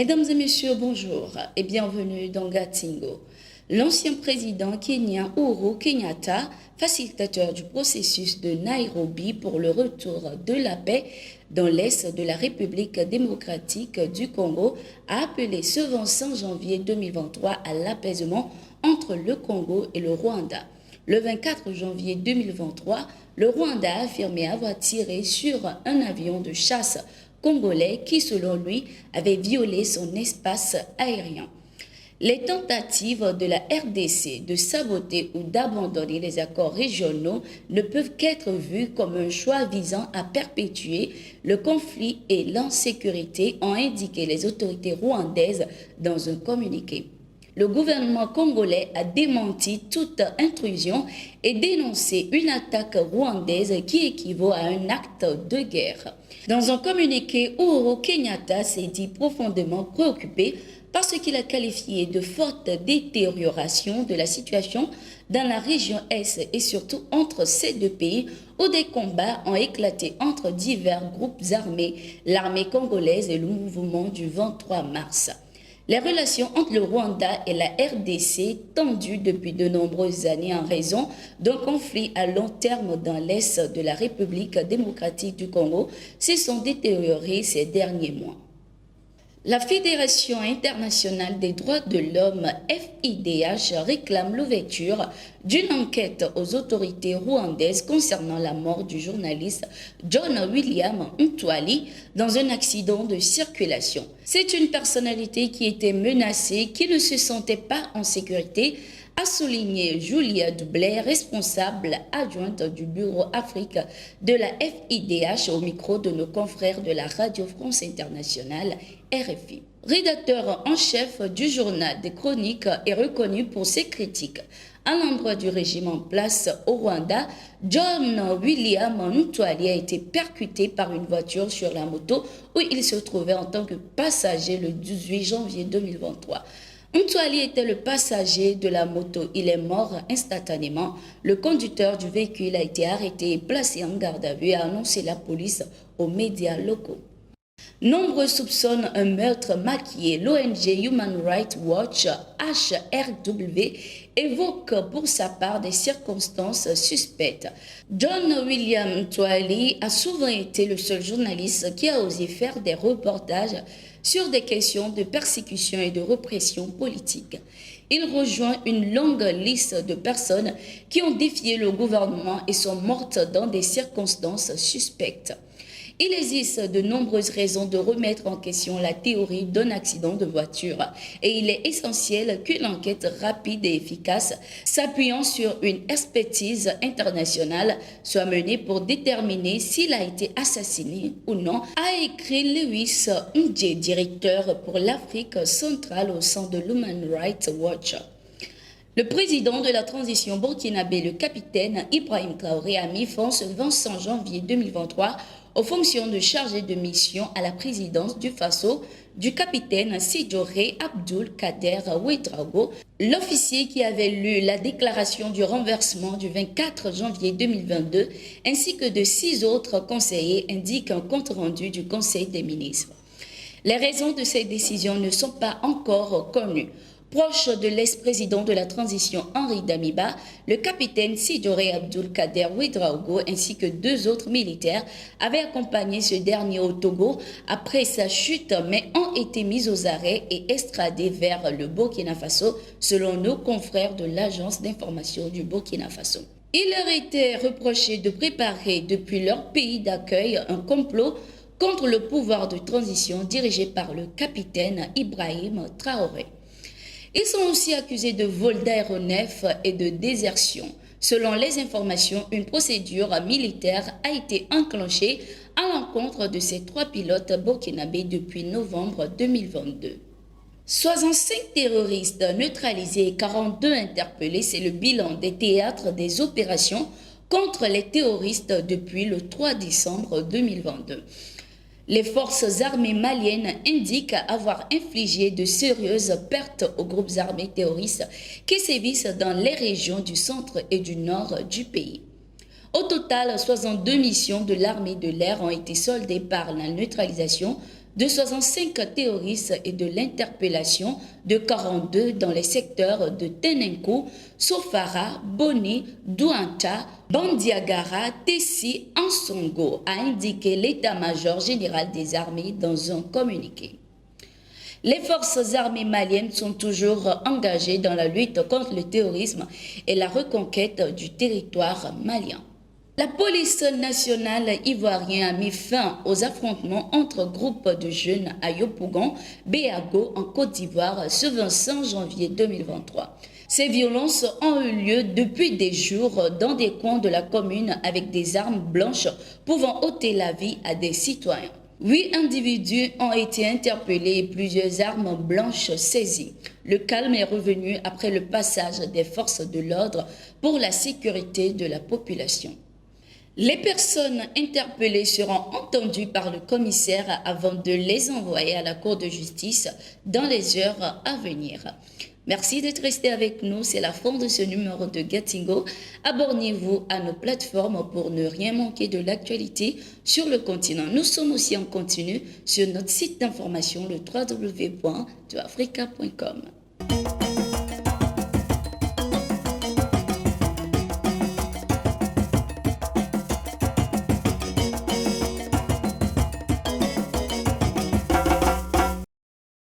Mesdames et messieurs, bonjour et bienvenue dans Gatingo. L'ancien président kenyan Uhuru Kenyatta, facilitateur du processus de Nairobi pour le retour de la paix dans l'est de la République démocratique du Congo, a appelé ce 25 janvier 2023 à l'apaisement entre le Congo et le Rwanda. Le 24 janvier 2023, le Rwanda a affirmé avoir tiré sur un avion de chasse congolais qui, selon lui, avait violé son espace aérien. Les tentatives de la RDC de saboter ou d'abandonner les accords régionaux ne peuvent qu'être vues comme un choix visant à perpétuer le conflit et l'insécurité, ont indiqué les autorités rwandaises dans un communiqué. Le gouvernement congolais a démenti toute intrusion et dénoncé une attaque rwandaise qui équivaut à un acte de guerre. Dans un communiqué, Uhuru Kenyatta s'est dit profondément préoccupé par ce qu'il a qualifié de forte détérioration de la situation dans la région Est et surtout entre ces deux pays où des combats ont éclaté entre divers groupes armés, l'armée congolaise et le mouvement du 23 mars. Les relations entre le Rwanda et la RDC, tendues depuis de nombreuses années en raison d'un conflit à long terme dans l'est de la République démocratique du Congo, se sont détériorées ces derniers mois. La Fédération internationale des droits de l'homme, FIDH, réclame l'ouverture d'une enquête aux autorités rwandaises concernant la mort du journaliste John William Ntwali dans un accident de circulation. C'est une personnalité qui était menacée, qui ne se sentait pas en sécurité, a souligné Julia Dublé, responsable adjointe du bureau Afrique de la FIDH au micro de nos confrères de la Radio France Internationale, RFI. Rédacteur en chef du journal des chroniques et reconnu pour ses critiques à l'endroit du régime en place au Rwanda, John William Ntwali a été percuté par une voiture sur la moto où il se trouvait en tant que passager le 18 janvier 2023. Ntwali était le passager de la moto. Il est mort instantanément. Le conducteur du véhicule a été arrêté et placé en garde à vue, a annoncé la police aux médias locaux. Nombreux soupçonnent un meurtre maquillé. L'ONG Human Rights Watch, HRW, évoque pour sa part des circonstances suspectes. John William Ntwali a souvent été le seul journaliste qui a osé faire des reportages sur des questions de persécution et de répression politique. Il rejoint une longue liste de personnes qui ont défié le gouvernement et sont mortes dans des circonstances suspectes. Il existe de nombreuses raisons de remettre en question la théorie d'un accident de voiture et il est essentiel qu'une enquête rapide et efficace, s'appuyant sur une expertise internationale, soit menée pour déterminer s'il a été assassiné ou non, a écrit Lewis Ndje, directeur pour l'Afrique centrale au sein de l'Human Rights Watch. Le président de la transition burkinabé, le capitaine Ibrahim Traoré, a mis fin ce 25 janvier 2023 aux fonctions de chargé de mission à la présidence du Faso du capitaine Sidoré Abdul Kader Ouedraogo. L'officier qui avait lu la déclaration du renversement du 24 janvier 2022 ainsi que de 6 autres conseillers indiquent un compte-rendu du Conseil des ministres. Les raisons de ces décisions ne sont pas encore connues. Proche de l'ex-président de la transition Henri Damiba, le capitaine Sidoré Abdul Kader Ouedraogo ainsi que 2 autres militaires avaient accompagné ce dernier au Togo après sa chute mais ont été mis aux arrêts et extradés vers le Burkina Faso selon nos confrères de l'agence d'information du Burkina Faso. Il leur était reproché de préparer depuis leur pays d'accueil un complot contre le pouvoir de transition dirigé par le capitaine Ibrahim Traoré. Ils sont aussi accusés de vol d'aéronefs et de désertion. Selon les informations, une procédure militaire a été enclenchée à l'encontre de ces 3 pilotes burkinabés depuis novembre 2022. 65 terroristes neutralisés et 42 interpellés, c'est le bilan des théâtres des opérations contre les terroristes depuis le 3 décembre 2022. Les forces armées maliennes indiquent avoir infligé de sérieuses pertes aux groupes armés terroristes qui sévissent dans les régions du centre et du nord du pays. Au total, 62 missions de l'armée de l'air ont été soldées par la neutralisation de 65 terroristes et de l'interpellation de 42 dans les secteurs de Tenenko, Sofara, Boni, Douanta, Bandiagara, Tessi, Ansongo, a indiqué l'état-major général des armées dans un communiqué. Les forces armées maliennes sont toujours engagées dans la lutte contre le terrorisme et la reconquête du territoire malien. La police nationale ivoirienne a mis fin aux affrontements entre groupes de jeunes à Yopougon, Béago, en Côte d'Ivoire, ce 25 janvier 2023. Ces violences ont eu lieu depuis des jours dans des coins de la commune avec des armes blanches pouvant ôter la vie à des citoyens. 8 individus ont été interpellés et plusieurs armes blanches saisies. Le calme est revenu après le passage des forces de l'ordre pour la sécurité de la population. Les personnes interpellées seront entendues par le commissaire avant de les envoyer à la Cour de justice dans les heures à venir. Merci d'être resté avec nous, c'est la fin de ce numéro de Gatingo. Abonnez-vous à nos plateformes pour ne rien manquer de l'actualité sur le continent. Nous sommes aussi en continu sur notre site d'information, le www.africa.com.